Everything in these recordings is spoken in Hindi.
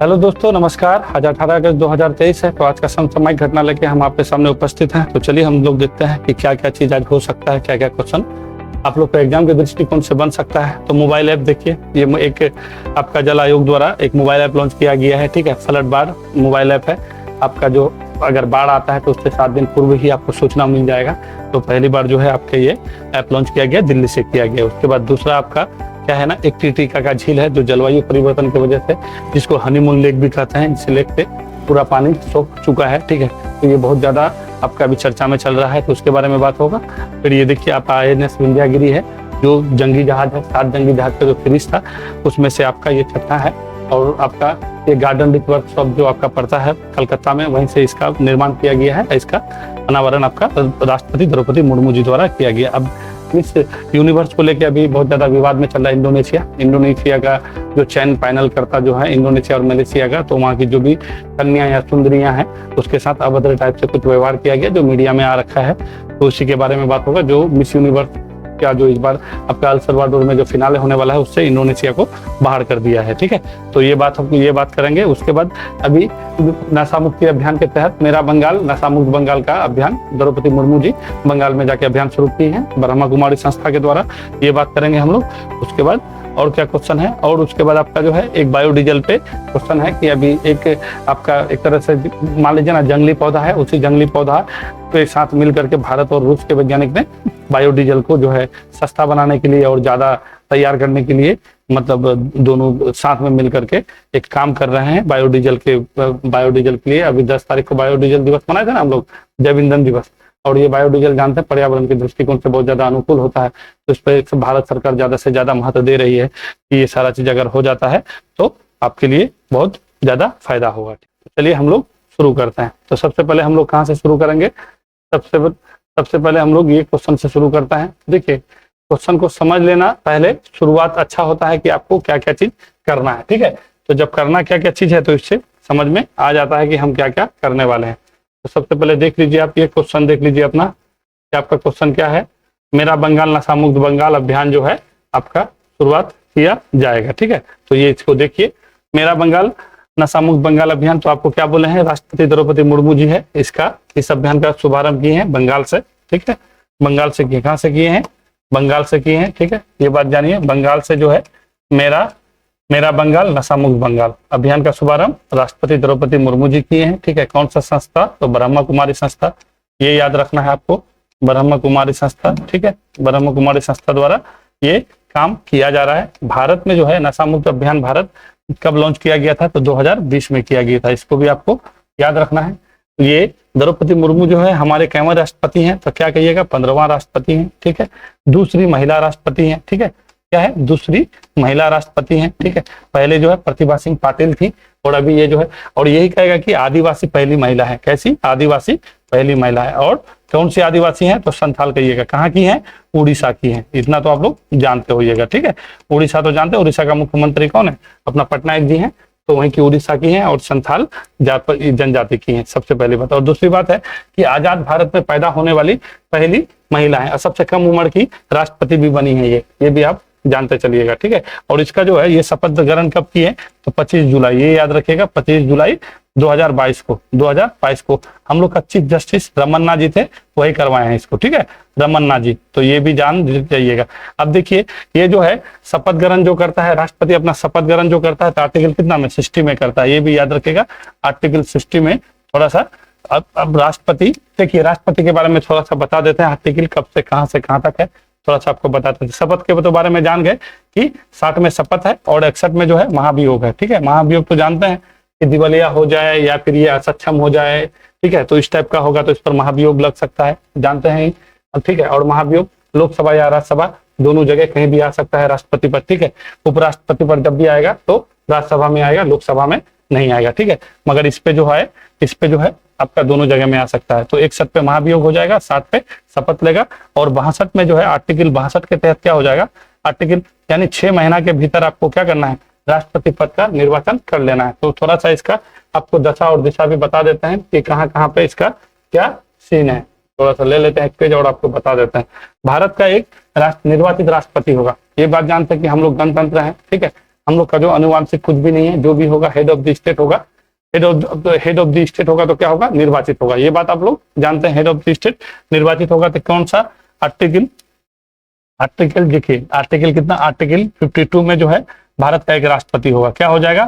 हेलो दोस्तों, नमस्कार। आज 18 अगस्त 2023 है। तो आज का समसामयिक घटना लेके हम आपके सामने उपस्थित हैं। तो चलिए हम लोग देखते हैं कि क्या क्या चीज आज हो सकता है, क्या क्या क्वेश्चन आप लोग को एग्जाम के दृष्टिकोण से बन सकता है। तो मोबाइल ऐप देखिए, ये एक आपका जल आयोग द्वारा एक मोबाइल ऐप लॉन्च किया गया है। ठीक है, फ्लड बाढ़ मोबाइल ऐप है आपका। जो अगर बाढ़ आता है तो उससे 7 दिन पूर्व ही आपको सूचना मिल जाएगा। तो पहली बार जो है आपके ये ऐप लॉन्च किया गया, दिल्ली से किया गया। उसके बाद दूसरा आपका क्या है ना, एक टिटिका का झील है जो जलवायु परिवर्तन की वजह से, जिसको हनीमून लेक भी कहते हैं, इस लेक पे पूरा पानी सूख चुका है। ठीक है, तो ये बहुत ज्यादा आपका अभी चर्चा में चल रहा है, तो उसके बारे में बात होगा। फिर ये देखिए आपका INS विंध्यागिरी है, जो जंगी जहाज है, 7 जंगी जहाज का जो सीरीज था उसमें से आपका ये छठा है। और आपका ये गार्डन रिच वर्कशॉप जो आपका पड़ता है कलकत्ता में, वहीं से इसका निर्माण किया गया है। इसका अनावरण आपका राष्ट्रपति द्रौपदी मुर्मू जी द्वारा किया गया। अब इस यूनिवर्स को लेकर अभी बहुत ज्यादा विवाद में चल रहा है इंडोनेशिया का जो चयन पैनल करता जो है इंडोनेशिया और मलेशिया का, तो वहाँ की जो भी कन्या या सुंदरियां हैं उसके साथ अभद्र टाइप से कुछ व्यवहार किया गया जो मीडिया में आ रखा है। तो उसी के बारे में बात होगा। जो मिस यूनिवर्स क्या जो इस बार आपका अल सल्वाडोर में जो फिनाले होने वाला है उससे इंडोनेशिया को बाहर कर दिया है। ठीक है, तो ये बात करेंगे। उसके बाद अभी नशा मुक्ति अभियान के तहत मेरा बंगाल नशा मुक्त बंगाल का अभियान द्रौपदी मुर्मू जी बंगाल में जाके अभियान शुरू किए हैं ब्रह्मा कुमारी संस्था के द्वारा, ये बात करेंगे हम लोग। उसके बाद और क्या क्वेश्चन है, और उसके बाद आपका जो है एक बायोडीजल पे क्वेश्चन है कि अभी एक आपका एक तरह से मान लीजिए ना जंगली पौधा है, उसी जंगली पौधा के साथ मिल करके भारत और रूस के वैज्ञानिक ने बायोडीजल को जो है सस्ता बनाने के लिए और ज्यादा तैयार करने के लिए, मतलब दोनों साथ में मिल करके एक काम कर रहे हैं बायोडीजल के लिए। अभी 10 तारीख को बायोडीजल दिवस मनाए थे ना हम लोग, जैव ईंधन दिवस। और ये बायोडीजल जानते हैं पर्यावरण के दृष्टिकोण से बहुत ज्यादा अनुकूल होता है, तो इस पर भारत सरकार ज्यादा से ज्यादा महत्व दे रही है कि ये सारा चीज अगर हो जाता है तो आपके लिए बहुत ज्यादा फायदा होगा। चलिए हम लोग शुरू करते हैं। तो सबसे पहले हम लोग कहाँ से शुरू करेंगे? सबसे पहले हम लोग ये क्वेश्चन से शुरू करते हैं। देखिए, क्वेश्चन को समझ लेना पहले शुरुआत अच्छा होता है कि आपको क्या क्या चीज करना है। ठीक है, तो जब करना क्या क्या चीज है तो इससे समझ में आ जाता है कि हम क्या क्या करने वाले हैं। तो सबसे पहले देख लीजिए, आप ये क्वेश्चन देख लीजिए अपना कि आपका क्वेश्चन क्या है। मेरा बंगाल नशा मुक्त बंगाल अभियान जो है आपका शुरुआत किया जाएगा। ठीक है, तो ये इसको देखिए, मेरा बंगाल नशा मुक्त बंगाल अभियान। तो आपको क्या बोले हैं, राष्ट्रपति द्रौपदी मुर्मू जी है इस अभियान का शुभारंभ किए हैं बंगाल से। ठीक है, बंगाल से किए, कहाँ से किए हैं? बंगाल से किए हैं। ठीक है, ये बात जानिए, बंगाल से जो है मेरा बंगाल नशा मुक्त बंगाल अभियान का शुभारंभ राष्ट्रपति द्रौपदी मुर्मू जी किए हैं। ठीक है, कौन सा संस्था? तो ब्रह्मा कुमारी संस्था, ये याद रखना है आपको, ब्रह्मा कुमारी संस्था। ठीक है, ब्रह्मा कुमारी संस्था द्वारा ये काम किया जा रहा है। भारत में जो है नशा मुक्त अभियान भारत कब लॉन्च किया गया था? तो 2020 में किया गया था। इसको भी आपको याद रखना है। ये द्रौपदी मुर्मू जो है हमारे कैमरे राष्ट्रपति हैं, तो क्या कहिएगा? 15वां राष्ट्रपति हैं। ठीक है, दूसरी महिला राष्ट्रपति हैं। ठीक है, क्या है? दूसरी महिला राष्ट्रपति हैं। ठीक है, पहले जो है प्रतिभा सिंह पाटिल थी, और अभी ये जो है, और यही कहेगा कि आदिवासी पहली महिला है। कैसी? आदिवासी पहली महिला है। और कौन सी आदिवासी हैं? तो संथाल कहिएगा। कहाँ की हैं? उड़ीसा की हैं। इतना तो आप लोग जानते होइएगा। ठीक है, उड़ीसा तो जानते हैं। उड़ीसा का मुख्यमंत्री कौन है? अपना पटनायक जी हैं, तो वहीं की उड़ीसा की हैं और संथाल जनजाति की हैं। सबसे पहली बात। और दूसरी बात है कि आजाद भारत में पैदा होने वाली पहली महिला है, और सबसे कम उम्र की राष्ट्रपति भी बनी है ये भी आप जानते चलिएगा। ठीक है, और इसका जो है ये शपथ ग्रहण कब की है? तो 25 जुलाई, ये याद रखिएगा, 25 जुलाई 2022 को हम लोग का चीफ जस्टिस रमन्ना जी थे, वही करवाए हैं इसको। ठीक है, रमन्ना जी, तो ये भी जान जाइएगा। अब देखिए, ये जो है शपथ ग्रहण जो करता है राष्ट्रपति, अपना शपथ ग्रहण जो करता है तो आर्टिकल कितना में? 60 में करता है। ये भी याद रखिएगा, आर्टिकल 60 में। थोड़ा सा अब राष्ट्रपति, देखिए राष्ट्रपति के बारे में थोड़ा सा बता देते हैं। आर्टिकल कब से कहाँ तक है थोड़ा सा आपको बताते हैं। शपथ के तो बारे में जान गए कि 60 में शपथ है और 61 में जो है महाभियोग है। ठीक है, महाभियोग तो जानते हैं कि दिवालिया हो जाए या फिर ये असक्षम हो जाए, ठीक है, तो इस टाइप का होगा तो इस पर महाभियोग लग सकता है, जानते हैं। ठीक है, और महाभियोग लोकसभा या राज्यसभा दोनों जगह कहीं भी आ सकता है राष्ट्रपति पर। ठीक है, उपराष्ट्रपति पर जब भी आएगा तो राज्यसभा में आएगा, लोकसभा में नहीं आएगा। ठीक है, मगर इस पे जो है आपका दोनों जगह में आ सकता है। तो 61 पे महाभियोग हो जाएगा, 60 पे शपथ लेगा, और 62 में जो है आर्टिकल 62 के तहत क्या हो जाएगा? आर्टिकल यानी 6 महीना के भीतर आपको क्या करना है? राष्ट्रपति पद का निर्वाचन कर लेना है। तो थोड़ा सा इसका आपको दशा और दिशा भी बता देते हैं कि कहाँ पे इसका क्या सीन है। थोड़ा सा ले लेते हैं एक पेज और आपको बता देते हैं। भारत का एक निर्वाचित राष्ट्रपति होगा, ये बात जानते हैं कि हम लोग गणतंत्र हैं। ठीक है, हम लोग का जो अनुवांशिक कुछ भी नहीं है, जो भी होगा हेड ऑफ द स्टेट होगा। हेड ऑफ द स्टेट होगा तो क्या होगा, निर्वाचित होगा। ये बात आप लोग जानते हैं, हेड ऑफ द स्टेट निर्वाचित होगा। तो कौन सा आर्टिकल देखिए, आर्टिकल कितना, आर्टिकल 52 में जो है भारत का एक राष्ट्रपति होगा। क्या हो जाएगा,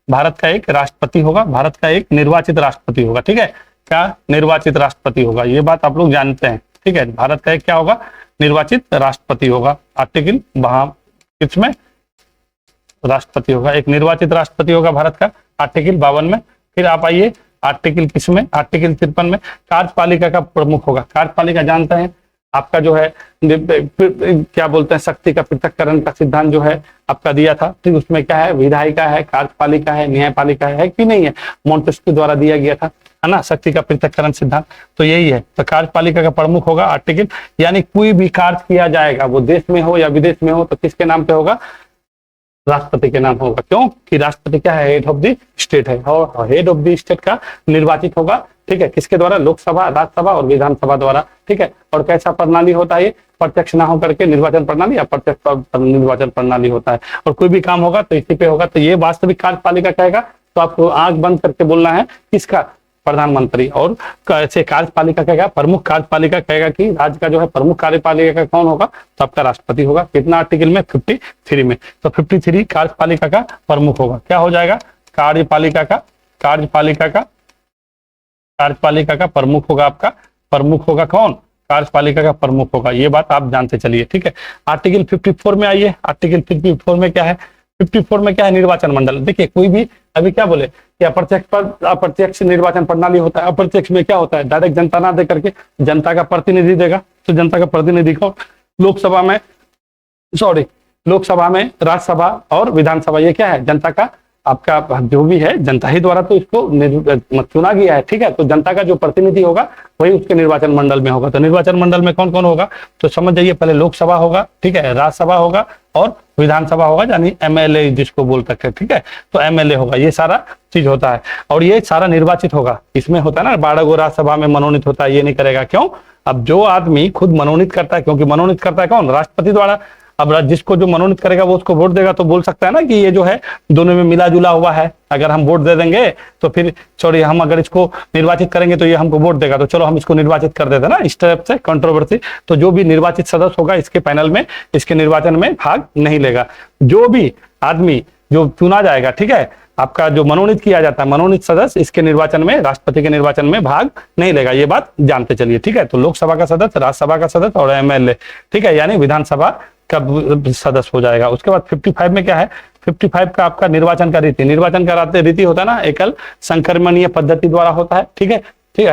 भारत का एक राष्ट्रपति होगा, भारत का एक निर्वाचित राष्ट्रपति होगा। ठीक है, क्या निर्वाचित राष्ट्रपति होगा, ये बात आप लोग जानते हैं। ठीक है, भारत का एक क्या होगा, निर्वाचित राष्ट्रपति होगा। आर्टिकल वहां किसमें राष्ट्रपति होगा, एक निर्वाचित राष्ट्रपति होगा भारत का, आर्टिकल 52 में। फिर आप आइए आर्टिकल किसमें, आर्टिकल 53 में कार्यपालिका का प्रमुख होगा। कार्यपालिका जानते हैं आपका जो है क्या बोलते हैं, शक्ति का पृथक्करण का सिद्धांत जो है आपका दिया था। ठीक, उसमें क्या है, विधायिका है, कार्यपालिका है, न्यायपालिका है कि नहीं है, मोंटेस्क्यू द्वारा दिया गया था, है ना, शक्ति का पृथक्करण सिद्धांत। तो यही है, तो कार्यपालिका का प्रमुख होगा आर्टिकल, यानी कोई भी कार्य किया जाएगा वो देश में हो या विदेश में हो तो किसके नाम पे होगा, राष्ट्रपति के नाम होगा। क्यों कि राष्ट्रपति क्या है, हेड ऑफ द स्टेट है, और हेड ऑफ द स्टेट का निर्वाचित होगा। ठीक है, किसके द्वारा, लोकसभा, राज्यसभा और विधानसभा द्वारा। ठीक है, और कैसा प्रणाली होता है ये, प्रत्यक्ष ना होकर के निर्वाचन प्रणाली या प्रत्यक्ष निर्वाचन प्रणाली होता है। और कोई भी काम होगा तो इसी पे होगा। तो ये वास्तविक कार्यपालिका कहेगा, तो आपको आंख बंद करके बोलना है किसका, प्रधानमंत्री। और ऐसे कार्यपालिका कहेगा, प्रमुख कार्यपालिका कहेगा कि राज्य का जो है प्रमुख कार्यपालिका का कौन होगा, तो आपका राष्ट्रपति होगा। कितना आर्टिकल में, 53 में। तो 53 कार्यपालिका का प्रमुख होगा। क्या हो जाएगा, कार्यपालिका का प्रमुख होगा। आपका प्रमुख होगा कौन, कार्यपालिका का प्रमुख होगा। ये बात आप जानते चलिए। ठीक है, आर्टिकल 54 में आइए। आर्टिकल 54 में क्या है, 54 में क्या है, निर्वाचन मंडल। देखिए कोई भी अभी क्या बोले कि अप्रत्यक्ष निर्वाचन प्रणाली होता है। अप्रत्यक्ष में क्या होता है, डायरेक्ट जनता ना दे करके जनता का प्रतिनिधि देगा। तो जनता का प्रतिनिधि को लोकसभा में, राज्यसभा और विधानसभा, ये क्या है, जनता का आपका जो भी है, जनता ही द्वारा तो इसको चुना गया है। ठीक है, तो जनता का जो प्रतिनिधि होगा वही उसके निर्वाचन मंडल में होगा। तो निर्वाचन मंडल में कौन कौन होगा, तो समझ जाइए, पहले लोकसभा होगा, ठीक है, राज्यसभा होगा और विधानसभा होगा, यानी एमएलए जिसको बोल सकते हैं। ठीक है, तो एमएलए होगा, ये सारा चीज होता है और ये सारा निर्वाचित होगा। इसमें होता है ना 12 गो राज्यसभा में मनोनीत होता है, ये नहीं करेगा। क्यों, अब जो आदमी खुद मनोनीत करता है, क्योंकि मनोनीत करता है कौन, राष्ट्रपति द्वारा। अब जिसको जो मनोनीत करेगा वो उसको वोट देगा, तो बोल सकता है ना कि ये जो है दोनों में मिला जुला हुआ है। अगर हम वोट दे देंगे तो फिर सॉरी, हम अगर इसको निर्वाचित करेंगे तो ये हमको वोट देगा, तो चलो हम इसको निर्वाचित कर देते हैं ना, इस तरह से कंट्रोवर्सी। तो जो भी निर्वाचित सदस्य होगा इसके पैनल में, इसके निर्वाचन में भाग नहीं लेगा। जो भी आदमी जो चुना जाएगा, ठीक है, आपका जो मनोनीत किया जाता है, मनोनीत सदस्य, इसके निर्वाचन में, राष्ट्रपति के निर्वाचन में भाग नहीं लेगा। ये बात जानते चलिए। ठीक है, तो लोकसभा का सदस्य, राज्यसभा का सदस्य और एमएलए, ठीक है, यानी विधानसभा का सदस्य हो जाएगा। उसके बाद 55 में क्या है, 55 का आपका निर्वाचन का रीति, निर्वाचन का रीति होता है ना, एकल संक्रमणीय पद्धति द्वारा होता है। ठीक है,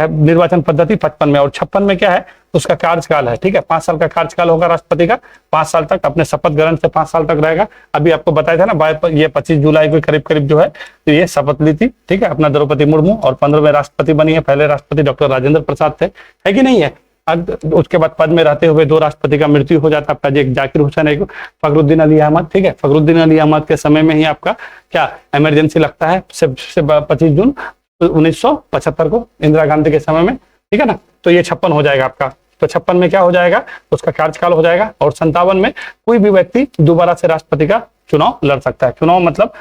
निर्वाचन पद्धति 55 में। और 56 में क्या है, उसका कार्यकाल है। ठीक है, 5 साल का कार्यकाल होगा राष्ट्रपति का, 5 साल तक अपने शपथ ग्रहण से 5 साल तक रहेगा। अभी आपको बताया था ना, ये 25 जुलाई को करीब जो है तो ये शपथ ली थी। ठीक है, अपना द्रौपदी मुर्मू, और 15वें राष्ट्रपति बनी है। पहले राष्ट्रपति डॉक्टर राजेंद्र प्रसाद थे, है कि नहीं है। उसके बाद पद में रहते हुए 2 राष्ट्रपति का मृत्यु हो जाता है, आपका एक जाकिर हुसैन, एक फखरुद्दीन अली अहमद। ठीक है, फखरुद्दीन अली अहमद के समय में ही आपका क्या इमरजेंसी लगता है, 25 जून 1975 को, इंदिरा गांधी के समय में। ठीक है ना, तो ये 56 हो जाएगा आपका। तो 56 में क्या हो जाएगा, उसका कार्यकाल हो जाएगा। और 57 में कोई भी व्यक्ति दोबारा से राष्ट्रपति का चुनाव लड़ सकता है। चुनाव मतलब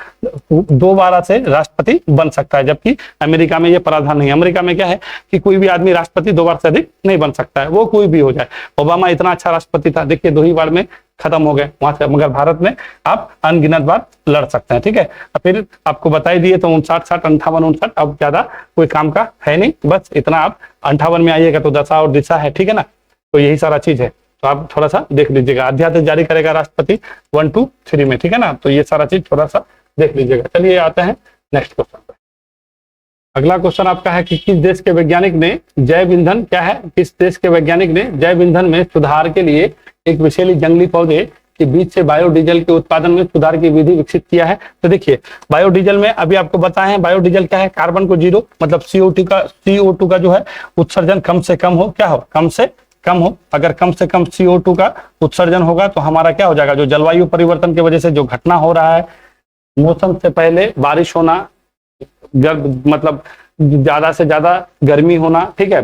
दोबारा से राष्ट्रपति बन सकता है, जबकि अमेरिका में ये प्रावधान नहीं है। अमेरिका में क्या है कि कोई भी आदमी राष्ट्रपति 2 बार से अधिक नहीं बन सकता है, वो कोई भी हो जाए। ओबामा इतना अच्छा राष्ट्रपति था, देखिए 2 ही बार में खत्म हो गए वहां से। मगर भारत में आप अनगिनत बार लड़ सकते हैं। ठीक है, फिर आपको बताई दिए तो 59, 60, 58, 59, अब ज्यादा कोई काम का है नहीं, बस इतना। आप 58 में आइएगा तो दशा और दिशा है। ठीक है ना, तो यही सारा चीज है, तो आप थोड़ा सा देख लीजिएगा। अध्यादेश जारी करेगा राष्ट्रपति 1, 2, 3 में। ठीक है ना, तो ये सारा चीज थोड़ा सा देख लीजिएगा। चलिए आते हैं नेक्स्ट क्वेश्चन पे। अगला क्वेश्चन आपका है कि किस देश के वैज्ञानिक ने जैव ईंधन, क्या है, किस देश के वैज्ञानिक ने जैव ईंधन में सुधार के लिए एक विषैली जंगली पौधे के बीच से बायोडीजल के उत्पादन में सुधार की विधि विकसित किया है। तो देखिए बायोडीजल में अभी आपको बताए हैं, बायोडीजल क्या है, कार्बन को 0 मतलब CO2 का जो है उत्सर्जन कम से कम हो, क्या हो, कम से कम हो। अगर कम से कम CO2 का उत्सर्जन होगा तो हमारा क्या हो जाएगा, जो जलवायु परिवर्तन की वजह से जो घटना हो रहा है, मौसम से पहले बारिश होना, मतलब ज्यादा से ज्यादा गर्मी होना, ठीक है,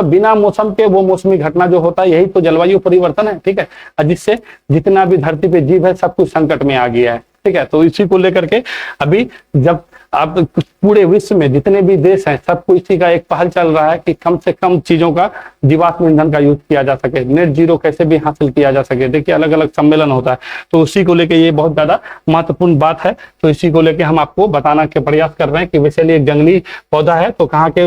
बिना मौसम के वो मौसमी घटना जो होता है, यही तो जलवायु परिवर्तन है। ठीक है, जिससे जितना भी धरती पे जीव है सब कुछ संकट में आ गया है। ठीक है। तो इसी को लेकर के अभी जब आप पूरे विश्व में जितने भी देश हैं सबको इसी का एक पहल चल रहा है कि कम से कम चीजों का जीवाश्म ईंधन का यूज किया जा सके, नेट जीरो कैसे भी हासिल किया जा सके। देखिए अलग अलग सम्मेलन होता है, तो उसी को लेके ये बहुत ज्यादा महत्वपूर्ण बात है। तो इसी को लेके हम आपको बताना के प्रयास कर रहे हैं कि वैसे एक जंगली पौधा है, तो कहाँ के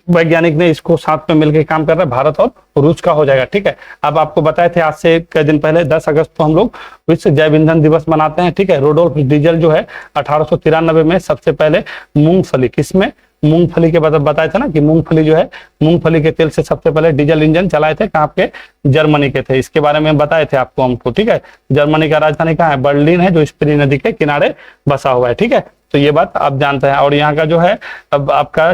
वैज्ञानिक ने इसको साथ में मिलकर काम कर रहे हैं, भारत और रूस का हो जाएगा। ठीक है। अब आपको बताए थे आज से कई दिन पहले 10 अगस्त को हम लोग विश्व जैव ईंधन दिवस मनाते हैं। ठीक है। रुडोल्फ डीजल जो है 1893 में सबसे पहले मूंगफली, किसमें, मूंगफली के बताया था ना कि मूंगफली जो है, मूंगफली के तेल से सबसे पहले डीजल इंजन चलाए थे। कहाँ के, जर्मनी के थे। इसके बारे में बताए थे आपको हमको। ठीक है। जर्मनी का राजधानी कहाँ है, बर्लिन है, जो स्प्री नदी के किनारे बसा हुआ है। ठीक है। तो ये बात आप जानते हैं। और यहाँ का जो है अब आपका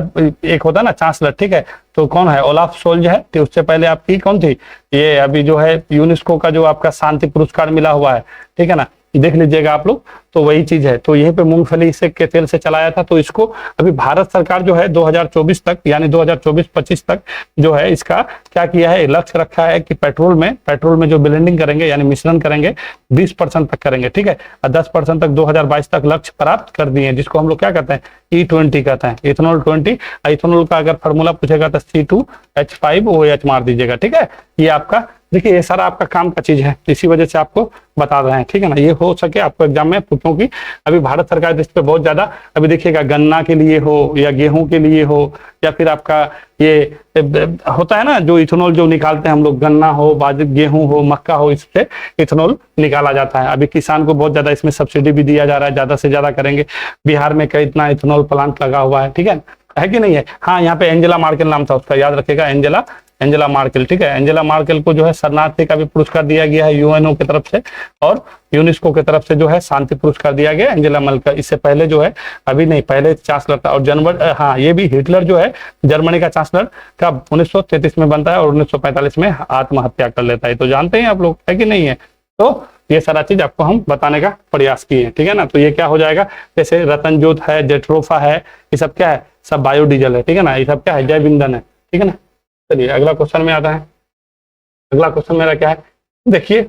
एक होता है ना चांसलर, ठीक है, तो कौन है, ओलाफ सोल्ज है। तो उससे पहले आपकी कौन थी, ये अभी जो है यूनेस्को का जो आपका शांति पुरस्कार मिला हुआ है, ठीक है ना, देख लीजिएगा आप लोग। तो वही चीज है। तो यहीं पे मूंगफली से के तेल से चलाया था। तो इसको अभी भारत सरकार जो है 2024 तक यानी 2024-25 तक जो है इसका क्या किया है, लक्ष्य रखा है कि पेट्रोल में जो ब्लेंडिंग करेंगे यानी मिश्रण करेंगे 20% तक करेंगे। ठीक है। और 10% तक 2022 तक लक्ष्य प्राप्त कर दिए, जिसको हम लोग क्या कहते हैं, E20 कहते हैं, इथेनॉल 20। इथेनॉल का अगर फॉर्मूला पूछेगा तो C2H5OH मार दीजिएगा। ठीक है। ये आपका देखिए ये सारा आपका काम का चीज है, इसी वजह से आपको बता रहे हैं। ठीक है ना। ये हो सके आपको एग्जाम में पूछो कि अभी भारत सरकार इस पे बहुत ज्यादा, अभी देखिएगा गन्ना के लिए हो या गेहूं के लिए हो या फिर आपका ये होता है ना जो इथेनॉल जो निकालते हैं हम लोग, गन्ना हो, बाजरा, गेहूं हो, मक्का हो, इससे इथेनॉल निकाला जाता है। अभी किसान को बहुत ज्यादा इसमें सब्सिडी भी दिया जा रहा है, ज्यादा से ज्यादा करेंगे। बिहार में कई इतना इथेनॉल प्लांट लगा हुआ है। ठीक है कि नहीं है। हाँ, यहाँ पे एंजेला मार्केल नाम था उसका, याद रखेगा, एंजेला मार्केल। ठीक है। एंजेला मार्केल को जो है शरणार्थी का भी पुरस्कार दिया गया है यूएनओ की तरफ से, और यूनेस्को की तरफ से जो है शांति पुरस्कार दिया गया एंजेला मार्केल। इससे पहले जो है, अभी नहीं, पहले चांसलर था। और हाँ, ये भी हिटलर जो है जर्मनी का चांसलर का 1933 में बनता है और 1945 में आत्महत्या कर लेता है। तो जानते हैं आप लोग, है कि नहीं है। तो ये सारा चीज आपको हम बताने का प्रयास किए हैं। ठीक है ना। तो ये क्या हो जाएगा, जैसे रतन जोत है, जेट्रोफा है, ये सब क्या है, सब बायोडीजल है। ठीक है ना। ये सब क्या है, जैव ईंधन है। ठीक है ना। चलिए अगला क्वेश्चन में आता है। अगला क्वेश्चन मेरा क्या है, देखिए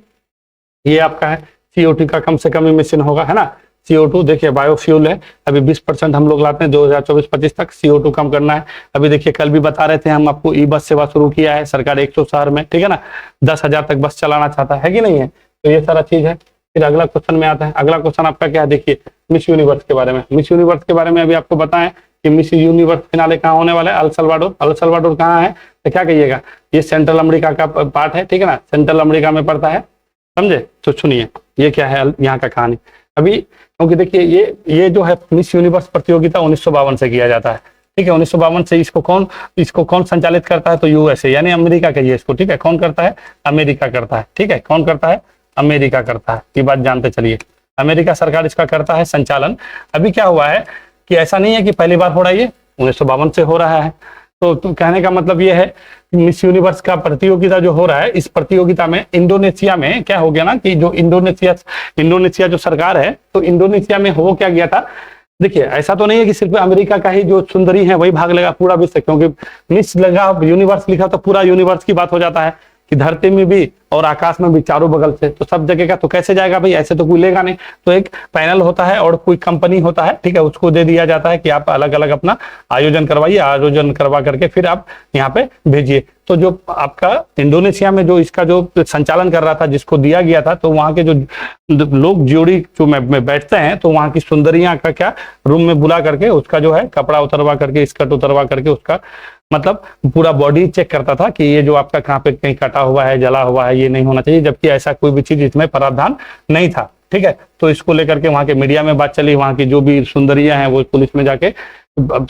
ये आपका है CO2 का कम से कम इमिशन होगा, है ना। CO2 देखिए बायोफ्यूल है, अभी 20% हम लोग लाते हैं 2024-25 तक CO2 कम करना है। अभी देखिए कल भी बता रहे थे हम आपको, ई बस सेवा शुरू किया है सरकार 100 शहर में। ठीक है ना। 10,000 तक बस चलाना चाहता है कि नहीं है। तो ये सारा चीज है। फिर अगला क्वेश्चन में आता है। अगला क्वेश्चन आपका क्या है, देखिए मिस यूनिवर्स के बारे में। मिस यूनिवर्स के बारे में अभी आपको बताएं कि मिस यूनिवर्स फिनाले कहाँ होने वाला है, अल सल्वाडोर। अल सल्वाडोर कहाँ है, तो क्या कहिएगा, ये सेंट्रल अमेरिका का पार्ट है। ठीक है ना, सेंट्रल अमेरिका में पड़ता है, समझे। तो सुनिए ये क्या है यहाँ का कहानी अभी, क्योंकि देखिए ये जो है मिस यूनिवर्स प्रतियोगिता 1952 से किया जाता है। ठीक है। 1952 से इसको कौन संचालित करता है, तो यूएसए यानी अमेरिका का ये इसको। ठीक है। कौन करता है, अमेरिका करता है। ठीक है। कौन करता है, अमेरिका करता है। ये बात जानते चलिए, अमेरिका सरकार इसका करता है संचालन। अभी क्या हुआ है कि ऐसा नहीं है कि पहली बार हो रहा है, ये 1952 से हो रहा है। तो कहने का मतलब ये है मिस यूनिवर्स का प्रतियोगिता जो हो रहा है, इस प्रतियोगिता में इंडोनेशिया में क्या हो गया ना कि जो इंडोनेशिया जो सरकार है, तो इंडोनेशिया में हो क्या गया था। देखिए ऐसा तो नहीं है कि सिर्फ अमेरिका का ही जो सुंदरी है वही भाग लेगा, पूरा विश्व, क्योंकि मिस लगा यूनिवर्स लिखा तो पूरा यूनिवर्स की बात हो जाता है कि धरती में भी और आकाश में भी, चारों बगल से, तो सब जगह का तो कैसे जाएगा भाई, ऐसे तो कोई लेगा नहीं। तो एक पैनल होता है और कोई कंपनी होता है। ठीक है। उसको दे दिया जाता है कि आप अलग अलग अपना आयोजन करवाइए, आयोजन करवा करके फिर आप यहाँ पे भेजिए। तो जो आपका इंडोनेशिया में जो इसका जो संचालन कर रहा था, जिसको दिया गया था, तो वहाँ के जो लोग जोड़ी जो में बैठते हैं, तो वहाँ की सुंदरियां का क्या रूम में बुला करके उसका जो है कपड़ा उतरवा करके, स्कर्ट उतरवा करके, उसका मतलब पूरा बॉडी चेक करता था कि ये जो आपका कहाँ पे कहीं कटा हुआ है, जला हुआ है, ये नहीं होना चाहिए, जबकि ऐसा कोई भी चीज इसमें प्रावधान नहीं था। ठीक है। तो इसको लेकर के वहाँ के मीडिया में बात चली, वहाँ की जो भी सुंदरियां हैं वो पुलिस में जाके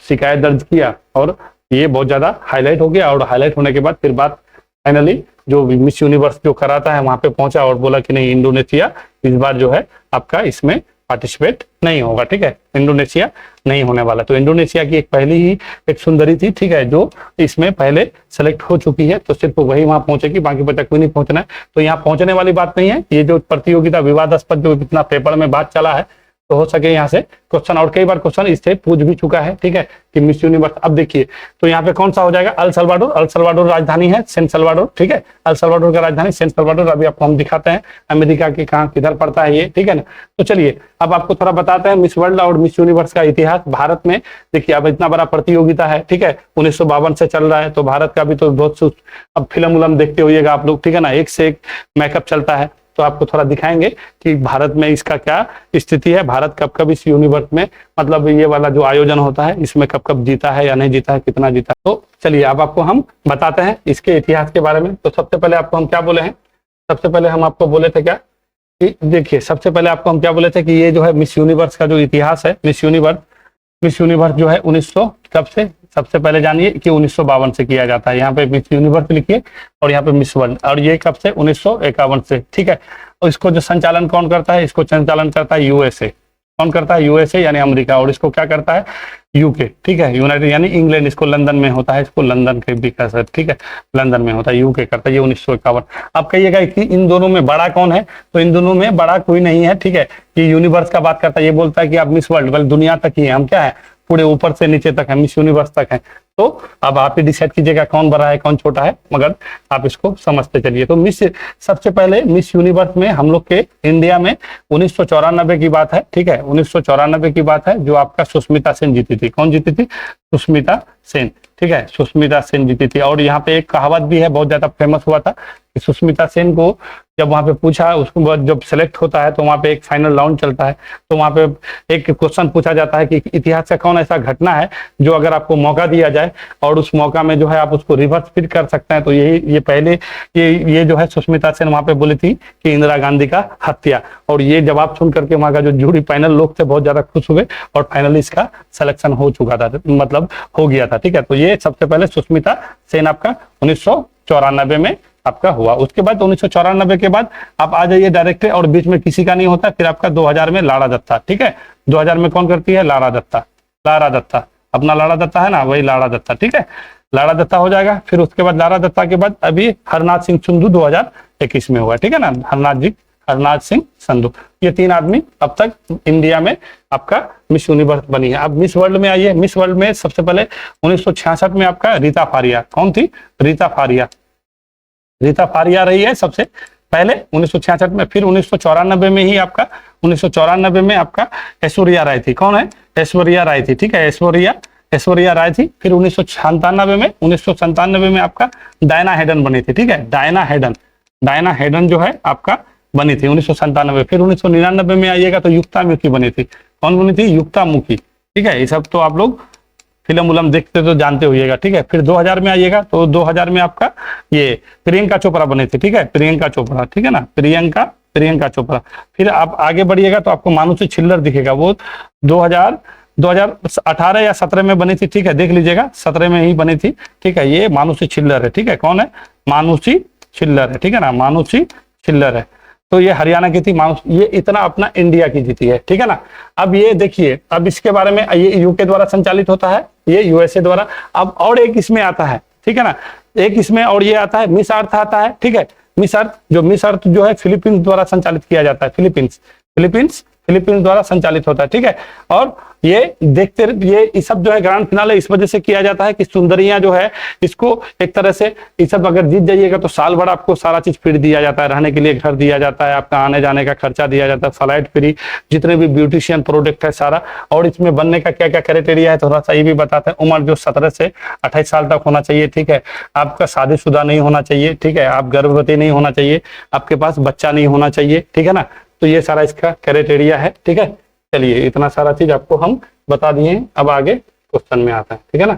शिकायत दर्ज किया और ये बहुत ज्यादा हाईलाइट हो गया। और हाईलाइट होने के बाद फिर बात फाइनली जो मिस यूनिवर्स जो कराता है वहां पे पहुंचा और बोला कि नहीं, इंडोनेशिया इस बार जो है आपका इसमें पार्टिसिपेट नहीं होगा। ठीक है। इंडोनेशिया नहीं होने वाला। तो इंडोनेशिया की एक पहली ही एक सुंदरी थी, ठीक है, जो इसमें पहले सेलेक्ट हो चुकी है, तो सिर्फ वही वहां पहुंचेगी, बाकी बचा कोई नहीं पहुंचना है। तो यहाँ पहुंचने वाली बात नहीं है। ये जो प्रतियोगिता विवादास्पद जो इतना पेपर में बात चला है, तो हो सके यहाँ से क्वेश्चन, और कई बार क्वेश्चन इससे पूछ भी चुका है, ठीक है, कि मिस यूनिवर्स। अब देखिए तो यहाँ पे कौन सा हो जाएगा, अल सल्वाडोर। अल सल्वाडोर राजधानी है सेन सल्वाडोर, ठीक है, अल सल्वाडोर का राजधानी सेन सल्वाडोर। अभी आपको हम दिखाते हैं अमेरिका के कहाँ किधर पड़ता है ये, ठीक है ना। तो चलिए अब आपको थोड़ा बताते हैं मिस वर्ल्ड और मिस यूनिवर्स का इतिहास भारत में। देखिए अब इतना बड़ा प्रतियोगिता है, ठीक है, 1952 से चल रहा है, तो भारत का भी तो बहुत अब फिल्म उलम देखते होइएगा आप लोग, ठीक है ना, एक से एक मेकअप चलता है। तो आपको थोड़ा दिखाएंगे कि भारत में इसका क्या स्थिति है, भारत कब कब इस यूनिवर्स में, मतलब ये वाला जो आयोजन होता है इसमें कब कब जीता है या नहीं जीता है, कितना जीता है। तो चलिए अब आपको हम बताते हैं इसके इतिहास के बारे में। तो सबसे पहले आपको हम क्या बोले हैं, सबसे पहले हम आपको बोले थे क्या कि देखिए सबसे पहले आपको हम क्या बोले थे कि ये जो है मिस यूनिवर्स का जो इतिहास है, मिस यूनिवर्स जो है 1900 कब से, सबसे पहले जानिए कि 1952 से किया जाता है। यहाँ पे मिस यूनिवर्स लिखिए और यहाँ पे मिस वर्ल्ड, और ये कब से, 1951 से, ठीक है। और इसको जो संचालन कौन करता है, इसको संचालन करता है यूएसए। कौन करता है, यूएसए यानी अमेरिका। और इसको क्या करता है, यूके, ठीक है, यूनाइटेड यानी इंग्लैंड। इसको लंदन में होता है, इसको लंदन के भी कह सकते, ठीक है, लंदन में होता है, यूके करता है। ये 1951। अब कहिएगा कि इन दोनों में बड़ा कौन है, तो इन दोनों में बड़ा कोई नहीं है, ठीक है। ये यूनिवर्स का बात करता है, ये बोलता है कि आप मिस वर्ल्ड बल्कि दुनिया तक ही है, हम क्या है पूरे ऊपर से नीचे तक है, मिस यूनिवर्स तक है। तो अब आप ही डिसाइड कीजिएगा कौन बड़ा है कौन छोटा है, मगर आप इसको समझते चलिए। तो सबसे पहले मिस यूनिवर्स में हम लोग के इंडिया में 1994 की बात है, ठीक है, 1994 की बात है, जो आपका सुष्मिता सेन जीती थी। कौन जीती थी, सुष्मिता सेन, ठीक है, सुष्मिता सेन जीती थी। और यहाँ पे एक कहावत भी है, बहुत ज्यादा फेमस हुआ था कि सुष्मिता सेन को जब वहां पे पूछा, उसको जब सेलेक्ट होता है तो वहां पे एक फाइनल राउंड चलता है, तो वहां पे एक क्वेश्चन पूछा जाता है कि इतिहास का कौन ऐसा घटना है जो अगर आपको मौका दिया जाए और उस मौका में जो है आप उसको रिवर्स फिर कर सकते हैं। तो ये पहले ये जो है सुष्मिता सेन वहां पे बोली थी कि इंदिरा गांधी का हत्या। और ये जवाब सुन करके वहां का जो जूरी पैनल लोग थे बहुत ज्यादा खुश हुए और फाइनली इसका सिलेक्शन हो चुका था, मतलब हो गया था, ठीक है। तो ये सबसे पहले सुष्मिता सेन आपका 1994 में आपका हुआ। उसके बाद 1994 के बाद आप आ जाइए डायरेक्ट, और बीच में किसी का नहीं होता। फिर आपका 2000 में लारा दत्ता, ठीक है, 2000 में कौन करती है, लारा दत्ता, अपना लारा दत्ता है ना, वही लारा दत्ता, ठीक है, लारा दत्ता हो जाएगा। फिर उसके बाद लारा दत्ता के बाद अभी हरनाथ सिंह संधू 2021 में हुआ, ठीक है ना, हरनाथ सिंह संधू। ये 3 आदमी अब तक इंडिया में आपका मिस यूनिवर्स बनी है। अब मिस वर्ल्ड में आइए। मिस वर्ल्ड में सबसे पहले 1966 में आपका रीता फारिया। कौन थी, रीता फारिया रही है सबसे पहले 1966 में। फिर 1994 में ही आपका 1994 में आपका ऐश्वर्या राय थी। कौन है, ऐश्वर्या राय थी, ठीक है, ऐश्वर्या राय थी। फिर 1997 में आपका डायना हेडन बनी थी, ठीक है, डायना हेडन जो है आपका बनी थी 1997। फिर 1999 में आइएगा तो युक्तामुखी बनी थी। कौन बनी थी, युक्तामुखी, ठीक है। ये सब तो आप लोग फिल्म उलम देखते तो जानते होइएगा, ठीक है। फिर 2000 में आइएगा तो 2000 में आपका ये प्रियंका चोपड़ा बनी थी, ठीक है, प्रियंका चोपड़ा, ठीक है ना, प्रियंका चोपड़ा। फिर आप आगे बढ़िएगा तो आपको मानुषी छिल्लर दिखेगा, वो 2018 या 17 में बनी थी, ठीक है, देख लीजिएगा 17 में ही बनी थी, ठीक है। ये मानुषी छिल्लर है, ठीक है, कौन है, मानुषी छिल्लर है, ठीक है ना, मानुषी छिल्लर है। तो ये हरियाणा की थी ये इतना अपना इंडिया की जीती है, ठीक है ना। अब ये देखिए, अब इसके बारे में, ये यूके द्वारा संचालित होता है, ये यूएसए द्वारा। अब और एक इसमें आता है, ठीक है ना, एक इसमें और ये आता है, मिस अर्थ आता है, ठीक है, मिस अर्थ जो है फिलीपींस द्वारा संचालित किया जाता है, फिलीपींस द्वारा संचालित होता है, ठीक है। और ये देखते ये सब जो है ग्रैंड फिनाले इस वजह से किया जाता है कि सुंदरियां जो है इसको एक तरह से ये सब अगर जीत जाइएगा तो साल भर आपको सारा चीज फ्री दिया जाता है, रहने के लिए घर दिया जाता है, आपका आने जाने का खर्चा दिया जाता है, फ्लाइट फ्री, जितने भी ब्यूटिशियन प्रोडक्ट है सारा। और इसमें बनने का क्या क्या क्राइटेरिया है थोड़ा सा ये भी बताते हैं। उम्र जो 17 से 28 साल तक होना चाहिए, ठीक है, आपका शादीशुदा नहीं होना चाहिए, ठीक है, आप गर्भवती नहीं होना चाहिए, आपके पास बच्चा नहीं होना चाहिए, ठीक है ना। तो ये सारा इसका क्राइटेरिया है, ठीक है। चलिए इतना सारा चीज आपको हम बता दिए हैं, अब आगे क्वेश्चन में आता है, ठीक है ना।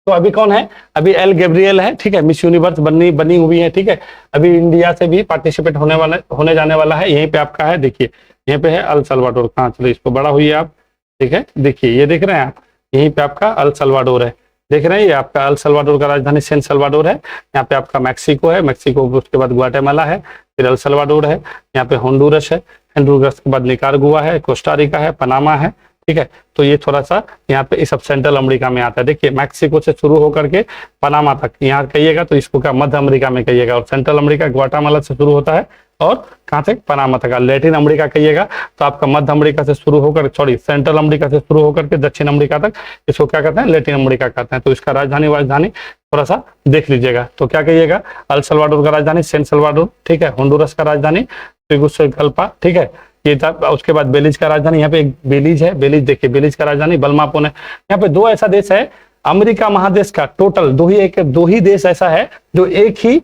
तो अभी कौन है, अभी एल गैब्रियल है, ठीक है, मिस यूनिवर्स बनी हुई है, ठीक है। अभी इंडिया से भी पार्टिसिपेट होने जाने वाला है। यहीं पे आपका है, देखिए यहीं पे है अल सल्वाडोर। कहाँ चलो इसको बड़ा हुई है आप, ठीक है, देखिए ये देख रहे हैं आप, यहीं पे आपका अल सल्वाडोर है, देख रहे हैं, ये आपका अल सल्वाडोर का राजधानी सेन सल्वाडोर है। यहाँ पे आपका मैक्सिको है, मैक्सिको उसके बाद ग्वाटेमाला है, फिर अल सल्वाडोर है, यहाँ पे होंडुरस है, होंडुरस के बाद निकारागुआ है, कोस्टारिका है, पनामा है, ठीक है। तो ये थोड़ा सा यहाँ पे सब सेंट्रल अमेरिका में आता है। देखिए मैक्सिको से शुरू होकर के पनामा तक यहाँ कहिएगा तो इसको क्या मध्य अमेरिका में कहिएगा, और सेंट्रल अमेरिका ग्वाटेमाला से शुरू होता है, और कहाँ तक, पनामा तक। लैटिन अमेरिका कहिएगा तो आपका मध्य अमेरिका से शुरू होकर, सॉरी सेंट्रल अमेरिका से शुरू होकर के दक्षिण अमेरिका तक, इसको क्या कहते हैं, लैटिन अमेरिका कहते हैं। तो इसका राजधानी थोड़ा सा देख लीजिएगा। तो क्या कहिएगा, अल सल्वाडोर का राजधानी सेन सल्वाडोर, ठीक है। होंडुरस का राजधानी तेगुसिगल्पा, ठीक है। ये था। उसके बाद बेलीज का राजधानी, यहाँ पे एक बेलीज है, बेलीज देखिए, बेलीज का राजधानी बलमापोन है। यहाँ पे दो ऐसा देश है अमेरिका महादेश का, टोटल दो ही देश ऐसा है जो एक ही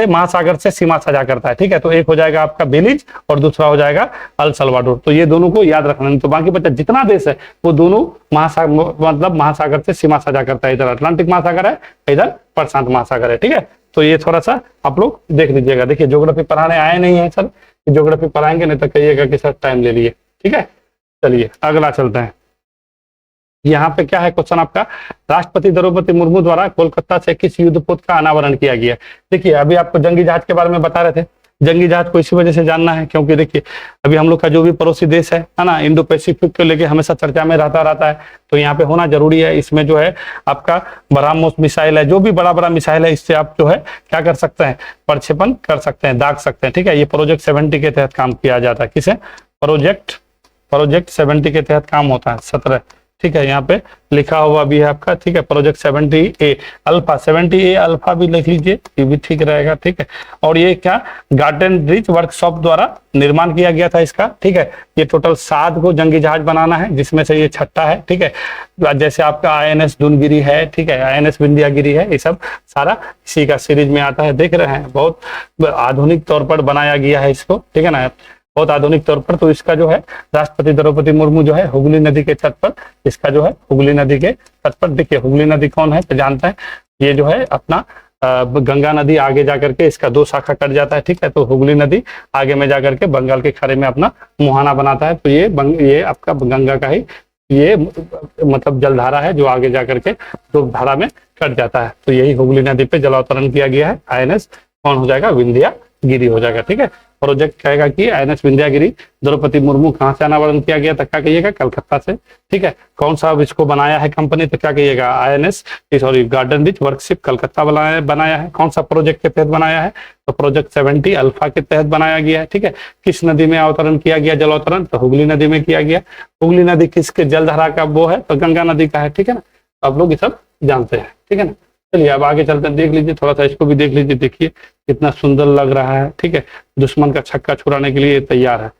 महासागर से सीमा साझा करता है, ठीक है। तो एक हो जाएगा आपका बेलीज और दूसरा हो जाएगा अल सल्वाडोर। तो ये दोनों को याद रखना, नहीं तो बाकी बच्चा जितना देश है वो दोनों महासागर से सीमा साझा करता है। इधर अटलांटिक महासागर है, इधर प्रशांत महासागर है, ठीक है। तो ये थोड़ा सा आप लोग देख लीजिएगा। देखिए ज्योग्राफी पढ़ाने आए नहीं है सर, ज्योग्राफी पढ़ाएंगे, नहीं तो कहिएगा कि सर टाइम ले लिए, ठीक है। चलिए अगला चलते हैं। यहाँ पे क्या है क्वेश्चन आपका, राष्ट्रपति द्रौपदी मुर्मू द्वारा कोलकाता से किस युद्धपोत का अनावरण किया गया। देखिए अभी आपको जंगी जहाज के बारे में बता रहे थे, जंगी जहाज को इसी वजह से जानना है क्योंकि देखिए अभी हम लोग का जो भी पड़ोसी देश है ना, इंडो पैसिफिक को लेके हमेशा चर्चा में रहता है। तो यहाँ पे होना जरूरी है। इसमें जो है आपका ब्रह्मोस मिसाइल है, जो भी बड़ा मिसाइल है, इससे आप जो है क्या कर सकते हैं, प्रक्षेपण कर सकते हैं, दाग सकते हैं, ठीक है। ये प्रोजेक्ट 70 के तहत काम किया जाता है। किसे, प्रोजेक्ट 70 के तहत काम होता है, 17, ठीक है। यहाँ पे लिखा हुआ भी है आपका, ठीक है। Project 70A alpha, 70A alpha भी लिख लीजिए, ये भी ठीक रहेगा, ठीक है। और ये क्या, गार्डन रिच वर्कशॉप द्वारा निर्माण किया गया था इसका, ठीक है। ये टोटल 7 को जंगी जहाज बनाना है, जिसमें से ये 6ठा है, ठीक है। जैसे आपका INS दूनगिरी है, ठीक है, INS विंध्यागिरी है, ये सब सारा इसी का सीरीज में आता है। देख रहे हैं बहुत आधुनिक तौर पर बनाया गया है इसको, ठीक है ना, बहुत आधुनिक तौर पर। तो इसका जो है राष्ट्रपति द्रौपदी मुर्मू जो है हुगली नदी के तट पर, इसका जो है हुगली नदी के तट पर, देखिए हुगली नदी कौन है तो जानते हैं, ये जो है अपना गंगा नदी आगे जाकर के इसका 2 शाखा कट जाता है, ठीक है। तो हुगली नदी आगे में जाकर के बंगाल के खाड़ी में अपना मुहाना बनाता है। तो ये आपका गंगा का ही ये मतलब जलधारा है जो आगे जाकर के दो धारा में कट जाता है। तो यही हुगली नदी पे जलावतरण किया गया है। INS कौन हो जाएगा, विंध्यागिरी हो जाएगा, ठीक है। प्रोजेक्ट कहेगा कि INS विंध्यागिरी द्रौपदी मुर्मू कहाँ से अनावरण किया गया था, क्या कहिएगा, कलकत्ता से, ठीक है। कौन सा इसको बनाया है कंपनी, तो क्या कहिएगा, गार्डन रिच वर्कशिप कलकत्ता बनाया है। कौन सा प्रोजेक्ट के तहत बनाया है, तो प्रोजेक्ट 70 अल्फा के तहत बनाया गया है, ठीक है। किस नदी में अवतरण किया गया जलावतरण, तो हुगली नदी में किया गया। हुगली नदी किसके जलधारा का वो है, तो गंगा नदी का है, ठीक है ना। आप लोग ये सब जानते हैं, ठीक है ना। चलिए अब आगे चलते हैं, देख लीजिए थोड़ा सा इसको भी देख लीजिए। देखिए कितना सुंदर लग रहा है, ठीक है। दुश्मन का छक्का छुड़ाने के लिए तैयार है,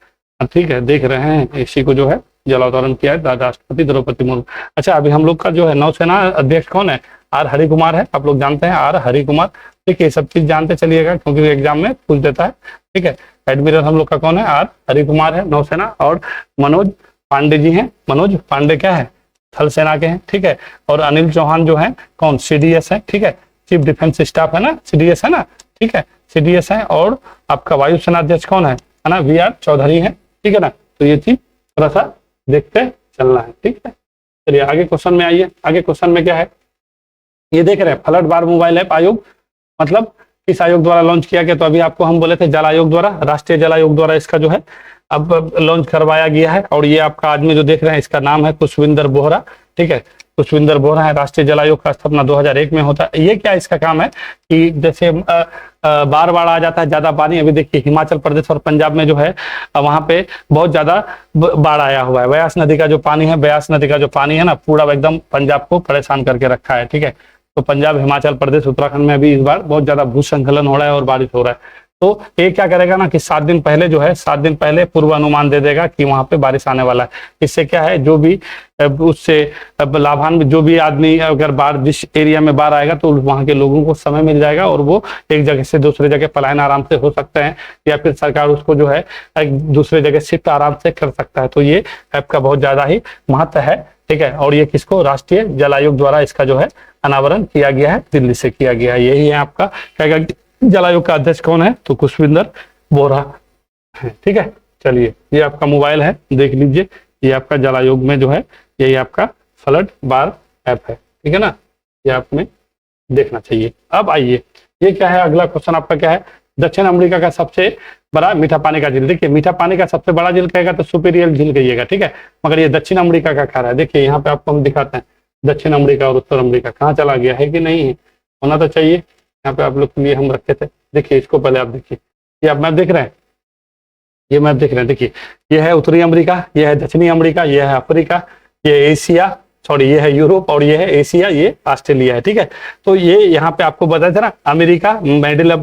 ठीक है। देख रहे हैं इसी को जो है जलावतरण किया है राष्ट्रपति द्रौपदी मुर्मू। अच्छा अभी हम लोग का जो है नौसेना अध्यक्ष कौन है, R हरिकुमार है। आप लोग जानते हैं R हरिकुमार, ठीक है। सब चीज जानते चलिएगा क्योंकि एग्जाम में पूछ देता है, ठीक है। एडमिरल हम लोग का कौन है, R हरिकुमार है नौसेना। और मनोज पांडे जी हैं, मनोज पांडे क्या है, थल सेना के हैं, ठीक है। और अनिल चौहान जो है कौन, CDS है, ठीक है। चीफ डिफेंस स्टाफ है ना, CDS है ना, ठीक है, CDS है। और आपका वायुसेना अध्यक्ष कौन है ना, VR चौधरी है, ठीक है ना। तो ये चीज थोड़ा सा देखते चलना है, ठीक है। चलिए आगे क्वेश्चन में आइए। आगे क्वेश्चन में क्या है, ये देख रहे हैं फ्लड बार मोबाइल ऐप आयोग मतलब किस आयोग द्वारा लॉन्च किया गया, तो अभी आपको हम बोले थे जल आयोग द्वारा, राष्ट्रीय जल आयोग द्वारा इसका जो है अब लॉन्च करवाया गया है। और ये आपका आदमी जो देख रहे हैं इसका नाम है पुष्पिंदर बोहरा, ठीक है। पुष्पिंदर बोहरा है। राष्ट्रीय जल आयोग का स्थापना 2001 में होता है। ये क्या इसका काम है कि जैसे बार बार आ जाता है ज्यादा पानी, अभी देखिए हिमाचल प्रदेश और पंजाब में जो है वहां पे बहुत ज्यादा बाढ़ आया हुआ है। ब्यास नदी का जो पानी है, ब्यास नदी का जो पानी है ना, पूरा एकदम पंजाब को परेशान करके रखा है, ठीक है। तो पंजाब, हिमाचल प्रदेश, उत्तराखंड में अभी इस बार बहुत ज्यादा भूस्खलन हो रहा है और बारिश हो रहा है। तो ये क्या करेगा ना कि 7 दिन पहले जो है, 7 दिन पहले पूर्वानुमान दे देगा कि वहां पे बारिश आने वाला है। इससे क्या है, जो भी उससे लाभान्वित जो भी आदमी अगर बाढ़ जिस एरिया में बाढ़ आएगा तो वहां के लोगों को समय मिल जाएगा और वो एक जगह से दूसरे जगह पलायन आराम से हो सकते हैं, या फिर सरकार उसको जो है एक दूसरे जगह शिफ्ट आराम से कर सकता है। तो ये ऐप का बहुत ज्यादा ही महत्व है, ठीक है। और ये किसको, राष्ट्रीय जल आयोग द्वारा इसका जो है अनावरण किया गया है, दिल्ली से किया गया है। यही है आपका क्या, जल आयोग का अध्यक्ष कौन है, तो पुष्पिंदर बोहरा है, ठीक है। चलिए ये आपका मोबाइल है, देख लीजिए। ये आपका जल आयोग में जो है यही आपका फ्लड बार ऐप है, ठीक है ना। ये आपने देखना चाहिए। अब आइए, ये क्या है, अगला क्वेश्चन आपका क्या है, दक्षिण अमेरिका का सबसे बड़ा मीठा पानी का झील। देखिए मीठा पानी का सबसे बड़ा झील कहेगा तो सुपीरियर झील कहिएगा, ठीक है। मगर ये दक्षिण अमेरिका का खा रहा है। देखिए यहाँ पे आपको हम दिखाते हैं दक्षिण अमेरिका और उत्तर अमेरिका कहाँ चला गया है कि नहीं है, होना तो चाहिए। यहाँ पे आप लोग के लिए हम रखे थे। देखिए इसको पहले आप देखिए, ये आप मैप देख रहे हैं, ये मैप देख रहे हैं, देखिए ये है उत्तरी अमेरिका, ये है दक्षिणी अमेरिका, ये है अफ्रीका, ये एशिया, सॉरी ये है यूरोप, और ये है एशिया, ये ऑस्ट्रेलिया है, ठीक है। तो ये यहाँ पे आपको बताया था ना, अमेरिका, मिडिल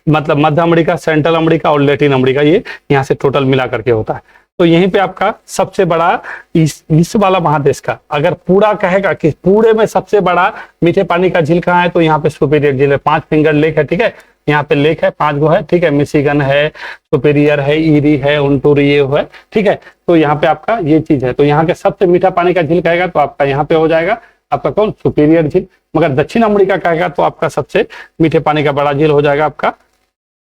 मतलब मध्य अमेरिका, सेंट्रल अमेरिका और लैटिन अमेरिका, ये यहाँ से टोटल मिला करके होता है। तो यहीं पे आपका सबसे बड़ा इस वाला महादेश का अगर पूरा कहेगा कि पूरे में सबसे बड़ा मीठे पानी का झील कहाँ है, तो यहाँ पे सुपीरियर झील है, 5 फिंगर लेक है, ठीक है। यहाँ पे लेक है 5 गो है, ठीक है, मिशिगन है, सुपीरियर है, ईरी है, उंटूरी है, ठीक है। तो यहाँ पे आपका ये चीज है। तो यहाँ के सबसे मीठा पानी का झील कहेगा तो आपका यहाँ पे हो जाएगा आपका कौन, सुपीरियर झील। मगर दक्षिण अमेरिका कहेगा तो आपका सबसे मीठे पानी का बड़ा झील हो जाएगा आपका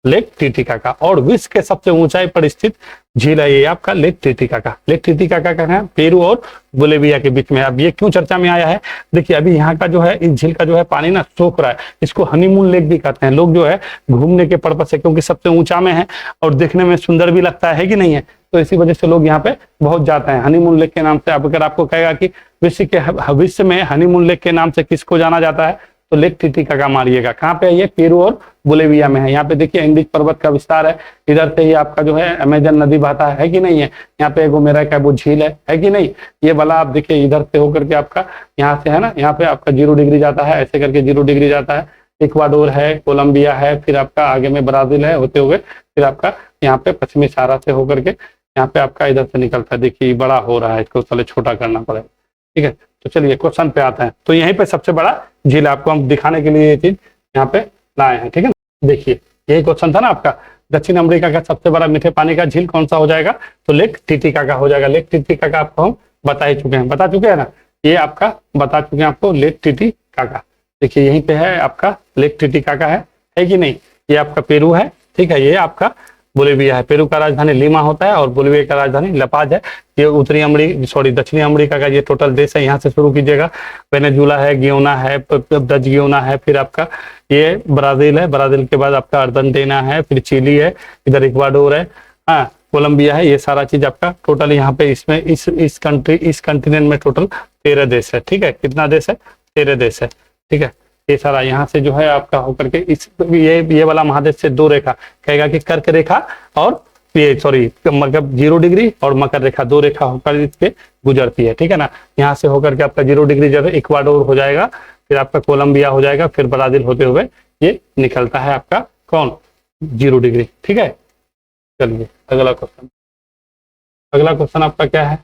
लेक टिटिकाका। और विश्व के सबसे ऊंचाई पर स्थित झील है ये आपका लेक टिटिकाका। लेक टिटिकाका का है पेरू और बोलिविया के बीच में। अब ये क्यों चर्चा में आया है, देखिए अभी यहाँ का जो है इस झील का जो है पानी ना सोख रहा है, इसको हनीमून लेक भी कहते हैं। लोग जो है घूमने के पर्पज से, क्योंकि सबसे ऊंचा में है और देखने में सुंदर भी लगता है कि नहीं है, तो इसी वजह से लोग यहाँ पे बहुत जाते हैं हनीमून लेक के नाम से। अब अगर आपको कहेगा कि विश्व में हनीमून लेक के नाम से किसको जाना जाता है, तो लेक टिटिकाका मारिएगा। कहाँ पे है ये, पेरू और बोलिविया में है। यहाँ पे देखिए इंडिज पर्वत का विस्तार है, इधर से ही आपका जो है अमेजन नदी बहता है कि नहीं है। यहाँ पे गोमेरा का वो झील है कि नहीं। ये वाला आप देखिए इधर से होकर के आपका यहाँ से है ना, यहाँ पे आपका 0 डिग्री जाता है, ऐसे करके 0 डिग्री जाता है। इक्वाडोर है, कोलंबिया है, फिर आपका आगे में ब्राजील है, होते हुए फिर आपका यहाँ पे पश्चिमी सहारा से होकर के यहाँ पे आपका इधर से निकलता है। देखिए बड़ा हो रहा है, इसको पहले छोटा करना पड़ेगा, ठीक है। तो चलिए क्वेश्चन पे आते हैं। तो यहीं पे सबसे बड़ा झील आपको हम दिखाने के लिए ये चीज यहाँ पे लाए हैं, ठीक है ना। देखिए यही क्वेश्चन था ना आपका, दक्षिण अमेरिका का सबसे बड़ा मीठे पानी का झील कौन सा हो जाएगा, तो लेक टिटिकाका हो जाएगा। लेक टिटिकाका आपको हम बता ही चुके हैं, बता चुके हैं ना, ये आपका बता चुके हैं आपको लेक टिटिकाका। देखिए यहीं पे है आपका लेक टिटिकाका है कि नहीं। ये आपका पेरू है, ठीक है, ये आपका बोलिविया है। पेरू का राजधानी लीमा होता है और बोलिविया का राजधानी लपाज है। ये उत्तरी अमेरिका, सॉरी दक्षिणी अमेरिका का ये टोटल देश है। यहाँ से शुरू कीजिएगा, वेनेजुला है, गियोना है, डच गियोना है, फिर आपका ये ब्राजील है, ब्राजील के बाद आपका अर्जेंटीना है, फिर चिली है, इधर इक्वाडोर है, हाँ कोलंबिया है। ये सारा चीज आपका टोटल यहाँ पे इसमें इस कंटिनेंट में टोटल 13 देश है, ठीक है। कितना देश है, 13 देश है, ठीक है। ये सारा यहाँ से जो है आपका होकर के इस ये वाला महादेश से 2 रेखा कहेगा कि कर्क रेखा और ये सॉरी मतलब 0 डिग्री और मकर रेखा, 2 रेखा होकर इस पे गुजरती है, ठीक है ना। यहाँ से होकर के आपका 0 डिग्री जब इक्वाडोर हो जाएगा, फिर आपका कोलंबिया हो जाएगा, फिर ब्राजील होते हुए ये निकलता है आपका कौन, 0 डिग्री, ठीक है। चलिए अगला क्वेश्चन, अगला क्वेश्चन आपका क्या है,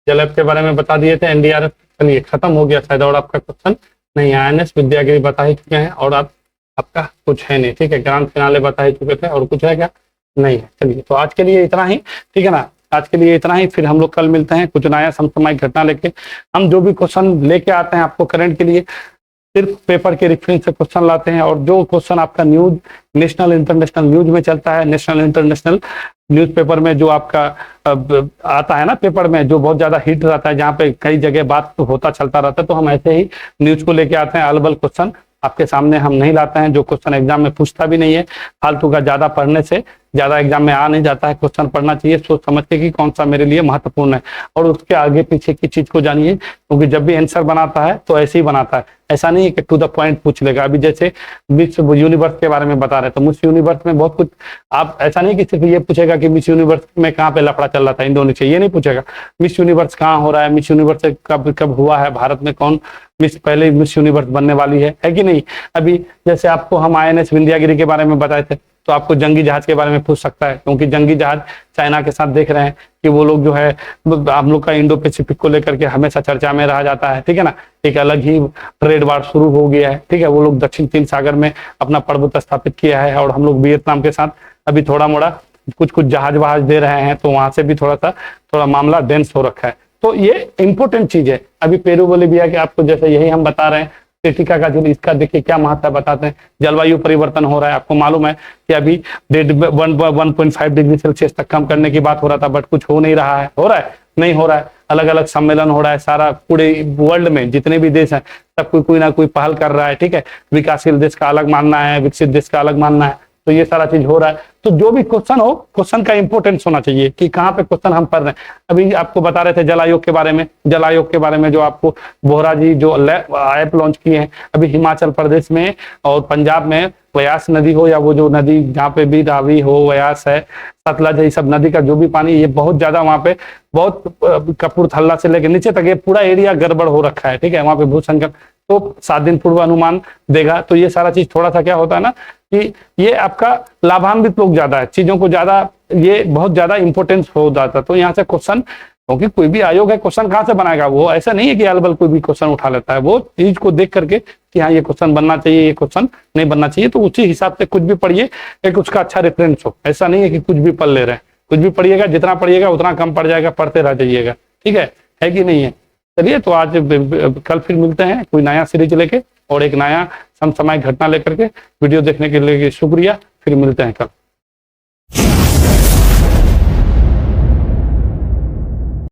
जलप के बारे में बता दिए थे, एनडीआरएफ चलिए खत्म हो गया शायद, और आपका क्वेश्चन नहीं, आईएनएस विद्यागिरी बता ही चुके हैं, और आपका कुछ है नहीं, ठीक है। ग्रांड फिनाले बता ही चुके थे, और कुछ है क्या, नहीं है। चलिए तो आज के लिए इतना ही, ठीक है ना, आज के लिए इतना ही। फिर हम लोग कल मिलते हैं कुछ नया समसामयिक घटना लेके। हम जो भी क्वेश्चन लेके आते हैं आपको करंट के लिए सिर्फ पेपर के रेफरेंस से क्वेश्चन लाते हैं, और जो क्वेश्चन आपका न्यूज नेशनल इंटरनेशनल न्यूज में चलता है, नेशनल इंटरनेशनल न्यूज़पेपर में जो आपका आता है ना पेपर में, जो बहुत ज्यादा हिट रहता है, जहाँ पे कई जगह बात होता चलता रहता है, तो हम ऐसे ही न्यूज को लेके आते हैं। अलबल क्वेश्चन आपके सामने हम नहीं लाते हैं, जो क्वेश्चन एग्जाम में पूछता भी नहीं है। फालतू का ज्यादा पढ़ने से ज्यादा एग्जाम में आ नहीं जाता है। क्वेश्चन पढ़ना चाहिए सोच समझ के कि कौन सा मेरे लिए महत्वपूर्ण है, और उसके आगे पीछे की चीज को जानिए, क्योंकि जब भी आंसर बनाता है तो ऐसे ही बनाता है, ऐसा नहीं है कि टू द पॉइंट पूछ लेगा। अभी जैसे मिस यूनिवर्स के बारे में बता रहे, तो मिस यूनिवर्स में बहुत कुछ, आप ऐसा नहीं कि सिर्फ ये पूछेगा कि मिस यूनिवर्स में कहाँ पे लफड़ा चल रहा था इंडोनेशिया, ये नहीं पूछेगा। मिस यूनिवर्स कहाँ हो रहा है, मिस यूनिवर्स कब हुआ है, भारत में कौन पहले मिस यूनिवर्स बनने वाली है कि नहीं। अभी जैसे आपको हम आईएनएस विंध्यागिरी के बारे में बताए थे, तो आपको जंगी जहाज के बारे में पूछ सकता है, क्योंकि जंगी जहाज चाइना के साथ देख रहे हैं कि वो लोग जो है हम लोग का इंडो पैसिफिक को लेकर के हमेशा चर्चा में रहा जाता है, ठीक है ना। एक अलग ही ट्रेड वार शुरू हो गया है, ठीक है। वो लोग दक्षिण चीन सागर में अपना प्रभुत्व स्थापित किया है, और हम लोग वियतनाम के साथ अभी थोड़ा मोड़ा कुछ जहाज वहाज दे रहे हैं, तो वहां से भी थोड़ा मामला डेंस हो रखा है। तो ये इंपॉर्टेंट चीज है। अभी पेरू बोलिविया के आपको जैसे यही हम बता रहे हैं, टिटिका का जो इसका देखिए क्या महत्व बताते हैं। जलवायु परिवर्तन हो रहा है, आपको मालूम है कि अभी 1.5 डिग्री सेल्सियस तक कम करने की बात हो रहा था, बट कुछ हो नहीं रहा है, हो रहा है नहीं हो रहा है। अलग अलग सम्मेलन हो रहा है, सारा पूरे वर्ल्ड में जितने भी देश हैं सब कोई ना कोई पहल कर रहा है, ठीक है। विकासशील देश का अलग मानना है, विकसित देश का अलग मानना है, तो ये सारा चीज हो रहा है। तो जो भी क्वेश्चन हो, क्वेश्चन का इंपोर्टेंस होना चाहिए कि कहाँ पे क्वेश्चन हम पढ़ रहे हैं। अभी आपको बता रहे थे जल आयोग के बारे में, जल आयोग के बारे में जो आपको बोहरा जी जो ऐप लॉन्च किए हैं अभी हिमाचल प्रदेश में और पंजाब में, व्यास नदी हो या वो जो नदी जहाँ पे भी रावी हो, व्यास है, सतलज है, ये सब नदी का जो भी पानी, ये बहुत ज्यादा वहाँ पे बहुत कपूरथला से लेकर नीचे तक ये पूरा एरिया गड़बड़ हो रखा है, ठीक है। वहाँ पे भूसंकट तो 7 दिन पूर्व अनुमान देगा। तो ये सारा चीज थोड़ा सा क्या होता है ना कि ये आपका लाभान्वित लोग ज्यादा है, चीजों को ज्यादा, ये बहुत ज्यादा इंपॉर्टेंस हो जाता है। तो यहाँ से क्वेश्चन, क्योंकि कोई भी आयोग है, क्वेश्चन कहाँ से बनाएगा, वो ऐसा नहीं है कि अलबल कोई भी क्वेश्चन उठा लेता है, वो चीज को देख करके कि हाँ ये क्वेश्चन बनना चाहिए, ये क्वेश्चन नहीं बनना चाहिए, तो उसी हिसाब से कुछ भी पढ़िए, एक उसका अच्छा रेफरेंस हो। ऐसा नहीं है कि कुछ भी पढ़ ले रहे हैं, कुछ भी पढ़िएगा, जितना पढ़िएगा उतना कम पड़ जाएगा, पढ़ते रह जाइएगा, ठीक है कि नहीं है। चलिए, तो आज कल फिर मिलते हैं कोई नया सीरीज लेके और एक नया समसामयिक घटना लेकर के। वीडियो देखने के लिए शुक्रिया, फिर मिलते हैं कल।